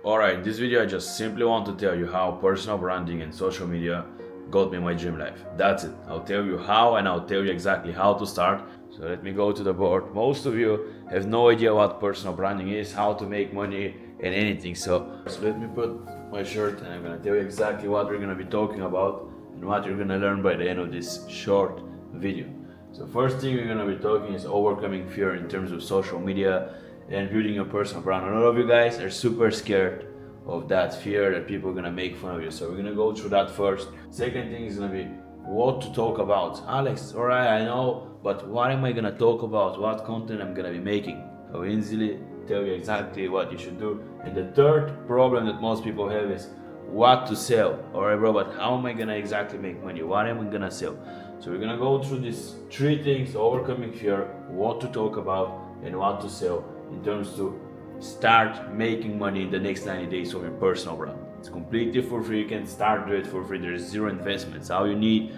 Alright, this video I just simply want to tell you how personal branding and social media got me my dream life. That's it. I'll tell you how and I'll tell you exactly how to start. So let me go to the board. Most of you have no idea what personal branding is, how to make money and anything. So let me put my shirt and I'm gonna tell you exactly what we're gonna be talking about and what you're gonna learn by the end of this short video. So first thing we're gonna be talking is overcoming fear in terms of social media and building your personal brand. A lot of you guys are super scared of that fear that people are gonna make fun of you. So we're gonna go through that first. Second thing is gonna be what to talk about. Alex, alright, I know, but what am I gonna talk about? What content I'm gonna be making? I'll easily tell you exactly what you should do. And the third problem that most people have is what to sell. Alright bro, but how am I gonna exactly make money? What am I gonna sell? So we're gonna go through these three things: overcoming fear, what to talk about, and what to sell in terms to start making money in the next 90 days of your personal brand. It's completely for free. You can start doing it for free. There's zero investments. All you need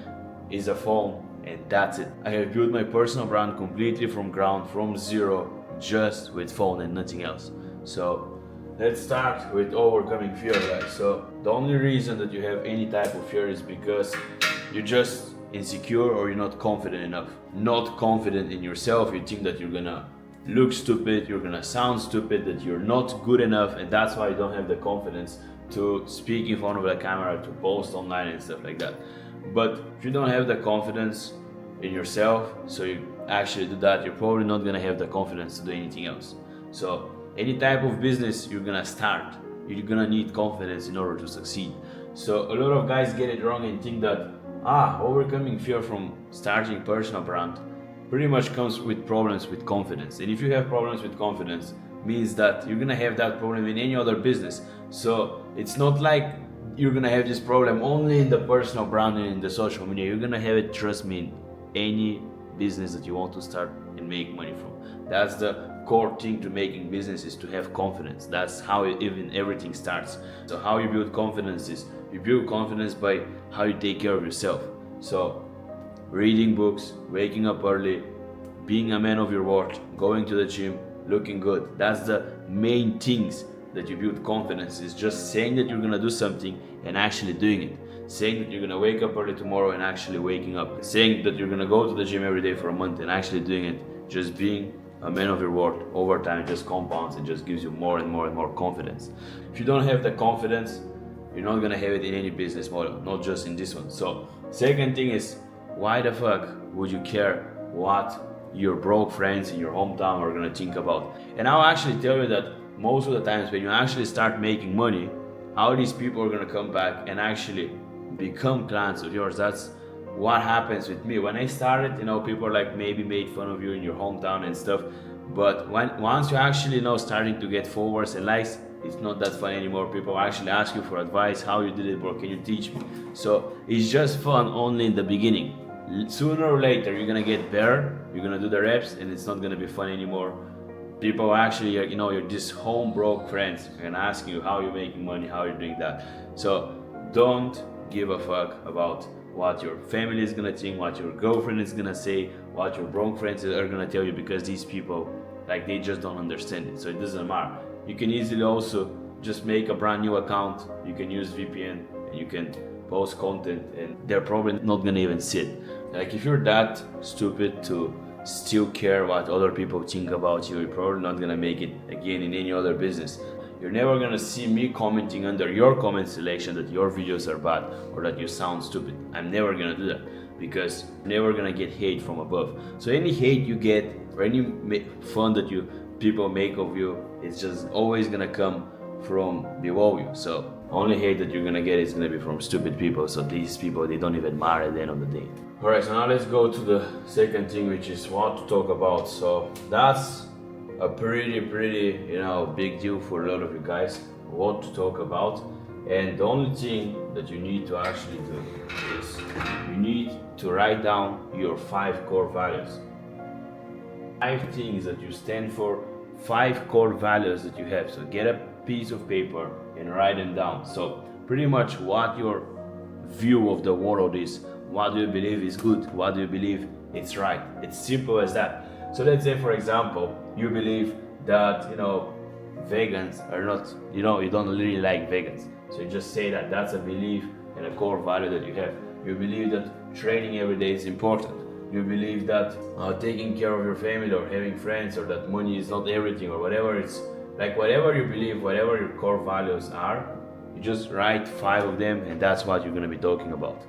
is a phone and that's it. I have built my personal brand completely from ground, from zero, just with phone and nothing else. So let's start with overcoming fear, guys. So the only reason that you have any type of fear is because you're just insecure or you're not confident enough. Not confident in yourself. You think that you're gonna look stupid, you're gonna sound stupid, that you're not good enough, and that's why you don't have the confidence to speak in front of the camera, to post online and stuff like that. But if you don't have the confidence in yourself, so you actually do that, you're probably not gonna have the confidence to do anything else. So any type of business you're gonna start, you're gonna need confidence in order to succeed. So a lot of guys get it wrong and think that overcoming fear from starting personal brand pretty much comes with problems with confidence. And if you have problems with confidence, means that you're gonna have that problem in any other business. So it's not like you're gonna have this problem only in the personal branding and in the social media. You're gonna have it, trust me, in any business that you want to start and make money from. That's the core thing to making business, is to have confidence. That's how even everything starts. So how you build confidence is you build confidence by how you take care of yourself. So reading books, waking up early, being a man of your word, going to the gym, looking good. That's the main things that you build confidence, is just saying that you're gonna do something and actually doing it. Saying that you're gonna wake up early tomorrow and actually waking up. Saying that you're gonna go to the gym every day for a month and actually doing it. Just being a man of your word over time just compounds and just gives you more and more and more confidence. If you don't have the confidence, you're not gonna have it in any business model, not just in this one. So second thing is, why the fuck would you care what your broke friends in your hometown are gonna think about? And I'll actually tell you that most of the times when you actually start making money, how these people are gonna come back and actually become clients of yours. That's what happens with me. When I started, people are like maybe made fun of you in your hometown and stuff. But once you actually starting to get followers and likes, it's not that fun anymore. People actually ask you for advice. How you did it, bro? Can you teach me? So it's just fun only in the beginning. Sooner or later you're gonna get better, you're gonna do the reps, and it's not gonna be fun anymore. People actually, you're just home broke friends and asking you how you're making money, how you're doing that. So don't give a fuck about what your family is gonna think, what your girlfriend is gonna say, what your broke friends are gonna tell you, because these people, they just don't understand it. So it doesn't matter. You can easily also just make a brand new account. You can use VPN and you can post content, and they're probably not gonna even see it. If you're that stupid to still care what other people think about you, you're probably not gonna make it again in any other business. You're never gonna see me commenting under your comment selection that your videos are bad or that you sound stupid. I'm never gonna do that, because you're never gonna get hate from above. So any hate you get or any fun that people make of you, it's just always gonna come from below you. So only hate that you're gonna get is gonna be from stupid people. So these people, they don't even matter at the end of the day. Alright, so now let's go to the second thing, which is what to talk about. So that's a pretty big deal for a lot of you guys, what to talk about. And the only thing that you need to actually do is you need to write down your 5 core values. 5 things that you stand for, 5 core values that you have. So get a piece of paper and write them down. So pretty much what your view of the world is. What do you believe is good? What do you believe it's right? It's simple as that. So let's say, for example, you believe that vegans are not, you don't really like vegans. So you just say that that's a belief and a core value that you have. You believe that training every day is important. You believe that taking care of your family or having friends, or that money is not everything, or whatever. It's like whatever you believe, whatever your core values are, you just write 5 of them, and that's what you're going to be talking about.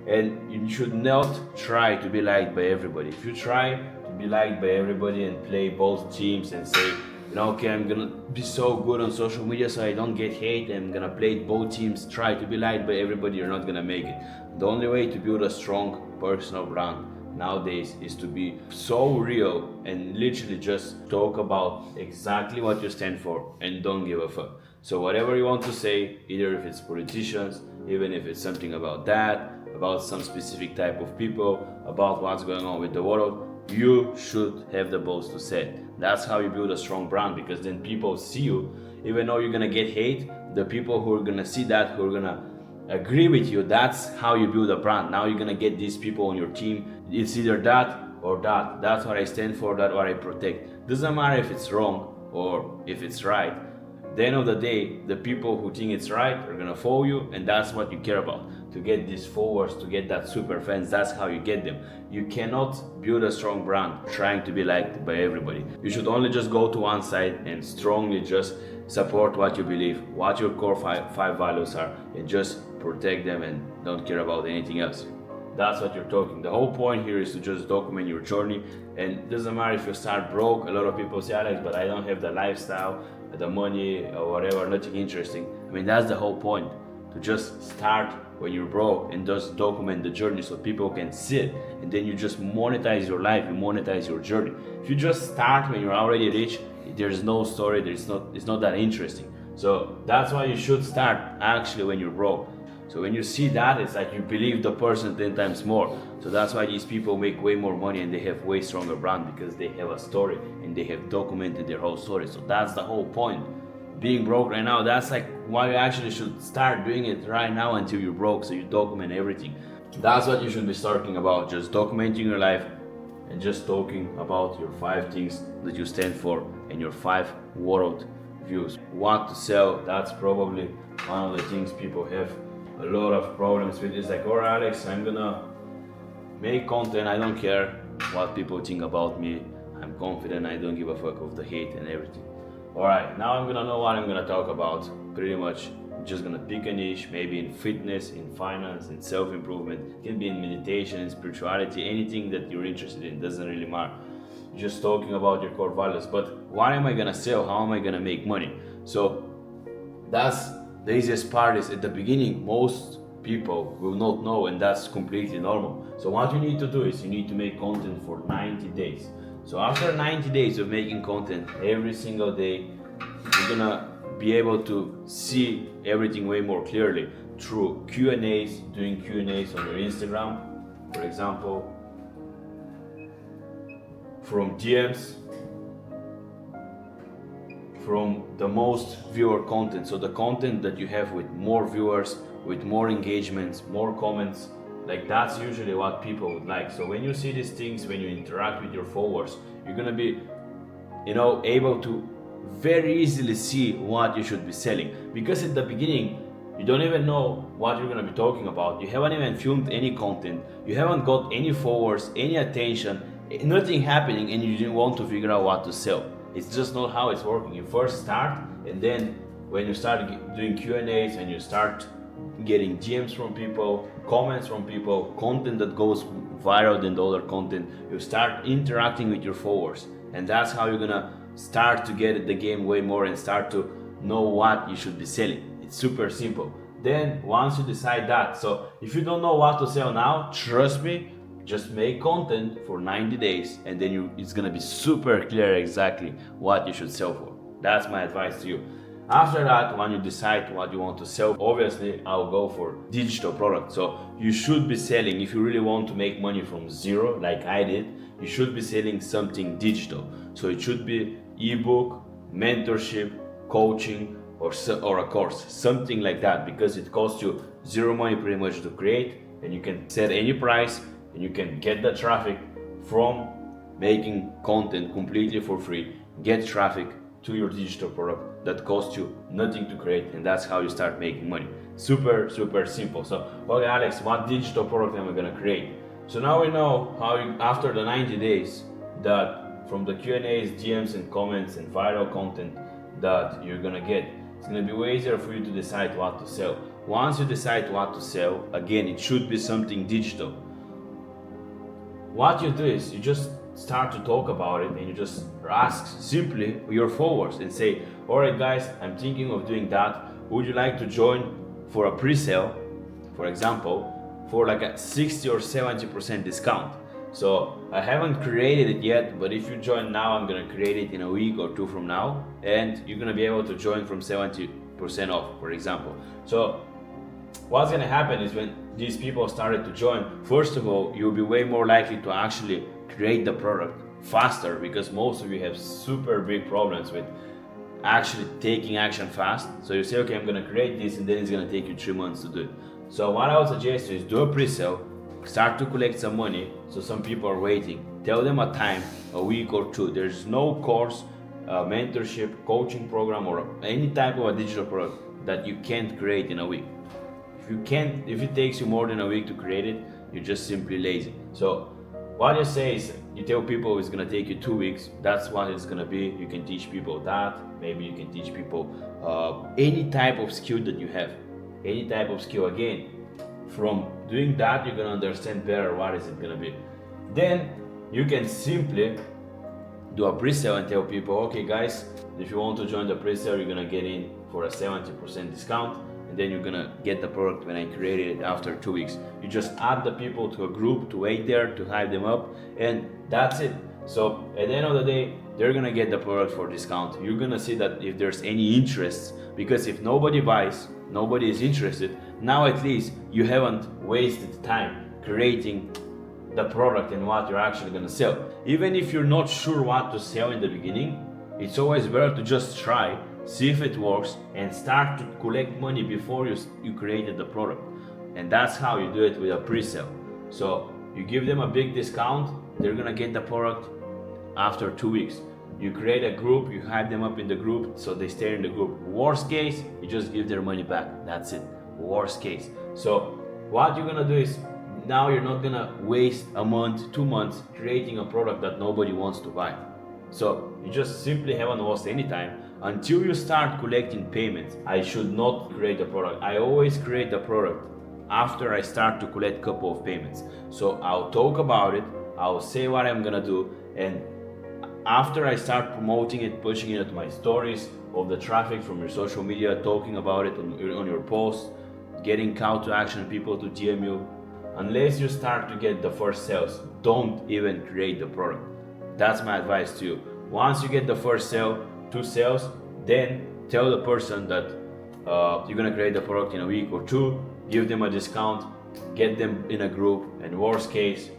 And you should not try to be liked by everybody. If you try to be liked by everybody and play both teams and say, okay, I'm gonna be so good on social media so I don't get hate, and I'm gonna play both teams, try to be liked by everybody, you're not gonna make it. The only way to build a strong personal brand nowadays is to be so real and literally just talk about exactly what you stand for and don't give a fuck. So whatever you want to say, either if it's politicians, even if it's something about that, about some specific type of people, about what's going on with the world, you should have the balls to say it. That's how you build a strong brand, because then people see you. Even though you're gonna get hate, the people who are gonna see that, who are gonna agree with you, that's how you build a brand. Now you're gonna get these people on your team. It's either that or that. That's what I stand for, that's what I protect. Doesn't matter if it's wrong or if it's right. At the end of the day, the people who think it's right are gonna follow you, and that's what you care about. To get these followers, to get that super fans, that's how you get them. You cannot build a strong brand trying to be liked by everybody. You should only just go to one side and strongly just support what you believe, what your core five values are, and just protect them and don't care about anything else. That's what you're talking. The whole point here is to just document your journey, and it doesn't matter if you start broke. A lot of people say, Alex, but I don't have the lifestyle, the money, or whatever, nothing interesting. I mean, that's the whole point, to just start when you're broke and just document the journey so people can see it, and then you just monetize your life, you monetize your journey. If you just start when you're already rich, there's no story, it's not that interesting. So that's why you should start actually when you're broke. So when you see that, it's like you believe the person 10 times more. So that's why these people make way more money and they have way stronger brand, because they have a story and they have documented their whole story. So that's the whole point. Being broke right now, that's like why you actually should start doing it right now until you're broke, so you document everything. That's what you should be talking about, just documenting your life and just talking about your 5 things that you stand for and your 5 world views. What to sell, that's probably one of the things people have a lot of problems with. It's like, alright Alex, I'm gonna make content, I don't care what people think about me, I'm confident, I don't give a fuck of the hate and everything. Alright, now I'm gonna know what I'm gonna talk about. Pretty much just gonna pick a niche, maybe in fitness, in finance, in self-improvement. It can be in meditation, in spirituality, anything that you're interested in, doesn't really matter. Just talking about your core values. But what am I gonna sell? How am I gonna make money? So that's the easiest part. Is at the beginning, most people will not know, and that's completely normal. So what you need to do is you need to make content for 90 days. So after 90 days of making content every single day, you're gonna be able to see everything way more clearly through Q&As, doing Q&As on your Instagram, for example, from DMs, from the most viewer content. So the content that you have with more viewers, with more engagements, more comments, like that's usually what people would like. So when you see these things, when you interact with your followers, you're gonna be, able to very easily see what you should be selling. Because at the beginning, you don't even know what you're gonna be talking about. You haven't even filmed any content. You haven't got any followers, any attention, nothing happening, and you didn't want to figure out what to sell. It's just not how it's working. You first start, and then when you start doing Q&As and you start getting DMs from people, comments from people, content that goes viral than the other content, you start interacting with your followers, and that's how you're gonna start to get the game way more and start to know what you should be selling. It's super simple. Then once you decide that, so if you don't know what to sell now, trust me, just make content for 90 days and then it's gonna be super clear exactly what you should sell for. That's my advice to you. After that, when you decide what you want to sell, obviously I'll go for digital products. So you should be selling, if you really want to make money from zero like I did, you should be selling something digital. So it should be ebook, mentorship, coaching, or a course, something like that, because it costs you zero money pretty much to create, and you can set any price and you can get the traffic from making content completely for free, get traffic to your digital product that costs you nothing to create, and that's how you start making money. Super simple. So okay, Alex, what digital product am I gonna create? So now we know how you, after the 90 days, that from the Q&As, DMs and comments and viral content that you're gonna get, it's gonna be way easier for you to decide what to sell. Once you decide what to sell, again, it should be something digital. What you do is you just start to talk about it, and you just ask simply your followers and say, all right guys, I'm thinking of doing that. Would you like to join for a pre-sale, for example, for like a 60 or 70% discount? So I haven't created it yet, but if you join now, I'm gonna create it in a week or two from now, and you're gonna be able to join from 70% off, for example. So what's gonna happen is when these people started to join, first of all, you'll be way more likely to actually create the product faster, because most of you have super big problems with actually taking action fast. So you say, okay, I'm gonna create this, and then it's gonna take you 3 months to do it. So what I would suggest is do a pre-sale, start to collect some money, so some people are waiting. Tell them a time, a week or two. There's no course, mentorship, coaching program, or any type of a digital product that you can't create in a week. If it takes you more than a week to create it, you're just simply lazy. So what you say is, you tell people it's gonna take you 2 weeks. That's what it's gonna be. You can teach people that. Maybe you can teach people any type of skill that you have. Any type of skill. Again, from doing that, you're gonna understand better what is it gonna be. Then you can simply do a pre-sale and tell people, okay guys, if you want to join the pre-sale, you're gonna get in for a 70% discount, and then you're gonna get the product when I created it after 2 weeks. You just add the people to a group to wait there, to hype them up, and that's it. So at the end of the day, they're gonna get the product for discount. You're gonna see that if there's any interest, because if nobody buys, nobody is interested, now at least you haven't wasted time creating the product and what you're actually gonna sell. Even if you're not sure what to sell in the beginning, it's always better to just try, see if it works, and start to collect money before you created the product. And that's how you do it with a pre-sale. So you give them a big discount, they're gonna get the product after 2 weeks. You create a group, you hype them up in the group, so they stay in the group. Worst case, you just give their money back. That's it. Worst case. So what you're gonna do is, now you're not gonna waste a month, 2 months creating a product that nobody wants to buy. So you just simply haven't lost any time until you start collecting payments. I should not create a product. I always create a product after I start to collect a couple of payments. So I'll talk about it, I'll say what I'm gonna do, and after I start promoting it, pushing it to my stories, of the traffic from your social media, talking about it on your posts, getting call to action people to DM you, unless you start to get the first sales, don't even create the product. That's my advice to you. Once you get the first sale, 2 sales, then tell the person that you're gonna create the product in a week or 2, give them a discount, get them in a group, and worst case,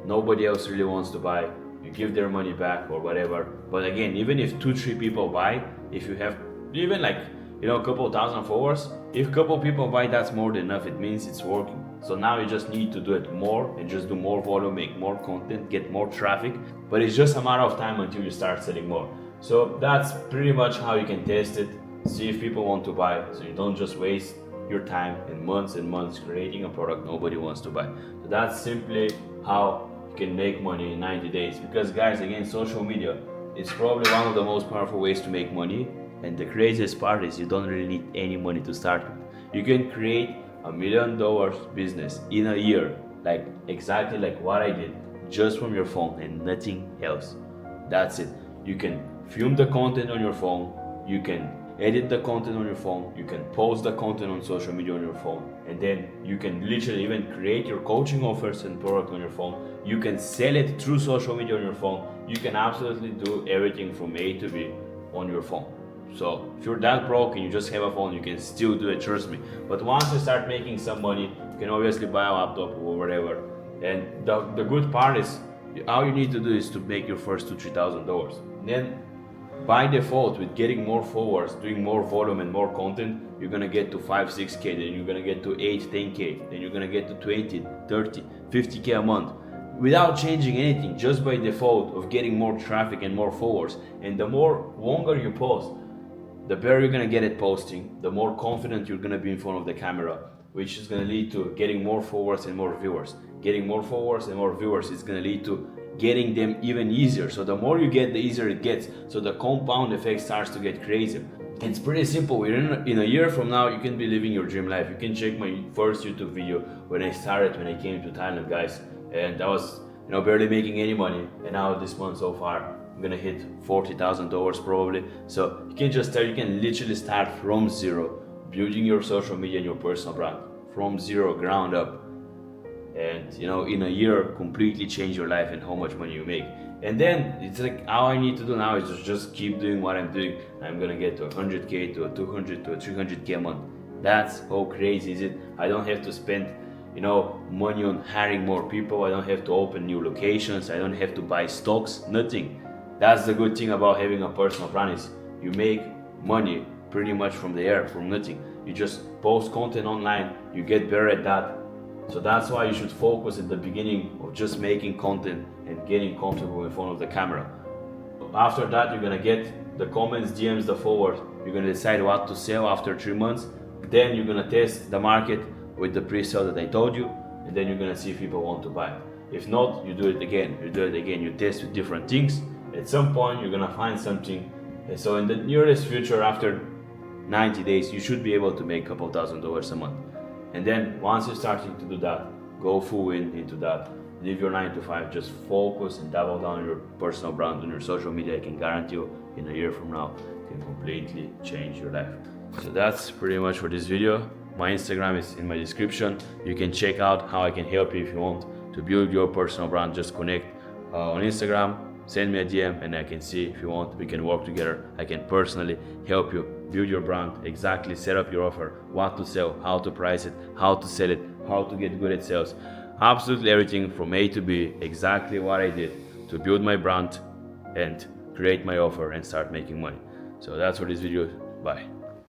nobody else really wants to buy, you give their money back or whatever. But again, even if 2-3 people buy, if you have even like a couple thousand followers, if a couple people buy, that's more than enough. It means it's working. So now you just need to do it more and just do more volume, make more content, get more traffic, but it's just a matter of time until you start selling more. So that's pretty much how you can test it, see if people want to buy, so you don't just waste your time and months creating a product nobody wants to buy. So that's simply how you can make money in 90 days. Because guys, again, social media is probably one of the most powerful ways to make money. And the craziest part is you don't really need any money to start with. You can create $1 million business in a year, like exactly like what I did, just from your phone and nothing else. That's it. You can film the content on your phone, you can edit the content on your phone, you can post the content on social media on your phone, and then you can literally even create your coaching offers and product on your phone. You can sell it through social media on your phone. You can absolutely do everything from A to B on your phone. So if you're that broke and you just have a phone, you can still do it, trust me. But once you start making some money, you can obviously buy a laptop or whatever. And the good part is, all you need to do is to make your first $2,000-$3,000. Then by default, with getting more followers, doing more volume and more content, you're gonna get to 5-6K, then you're gonna get to 8-10K, then you're gonna get to 20, 30, 50K a month. without changing anything, just by default of getting more traffic and more followers. And the more longer you post, the better you're gonna get at posting, the more confident you're gonna be in front of the camera, which is gonna lead to getting more followers and more viewers. Getting more followers and more viewers is gonna lead to getting them even easier. So the more you get, the easier it gets. So the compound effect starts to get crazy. It's pretty simple. In a year from now, you can be living your dream life. You can check my first YouTube video when I came to Thailand, guys. And I was, barely making any money. And now this month so far, I'm gonna hit $40,000 probably. So you can just tell, you can literally start from zero, building your social media and your personal brand from zero, ground up. And in a year, completely change your life and how much money you make. And then it's like, all I need to do now is just keep doing what I'm doing. I'm gonna get to 100K, to a 200, to a 300K a month. That's how crazy is it. I don't have to spend money on hiring more people. I don't have to open new locations. I don't have to buy stocks, nothing. That's the good thing about having a personal brand, is you make money pretty much from the air, from nothing. You just post content online, you get better at that. So that's why you should focus at the beginning of just making content and getting comfortable in front of the camera. After that, you're gonna get the comments, DMs, the followers. You're gonna decide what to sell after 3 months. Then you're gonna test the market with the pre-sale that I told you, and then you're gonna see if people want to buy. If not, you do it again. You test with different things. At some point, you're gonna find something. And so in the nearest future, after 90 days, you should be able to make a couple $1,000s a month. And then once you're starting to do that, go full into that. Leave your 9 to 5, just focus and double down on your personal brand, on your social media. I can guarantee you, in a year from now, you can completely change your life. So that's pretty much for this video. My Instagram is in my description. You can check out how I can help you if you want to build your personal brand. Just connect on Instagram, send me a DM, and I can see if you want, we can work together. I can personally help you build your brand, exactly set up your offer, what to sell, how to price it, how to sell it, how to get good at sales. Absolutely everything from A to B, exactly what I did to build my brand and create my offer and start making money. So that's for this video. Bye.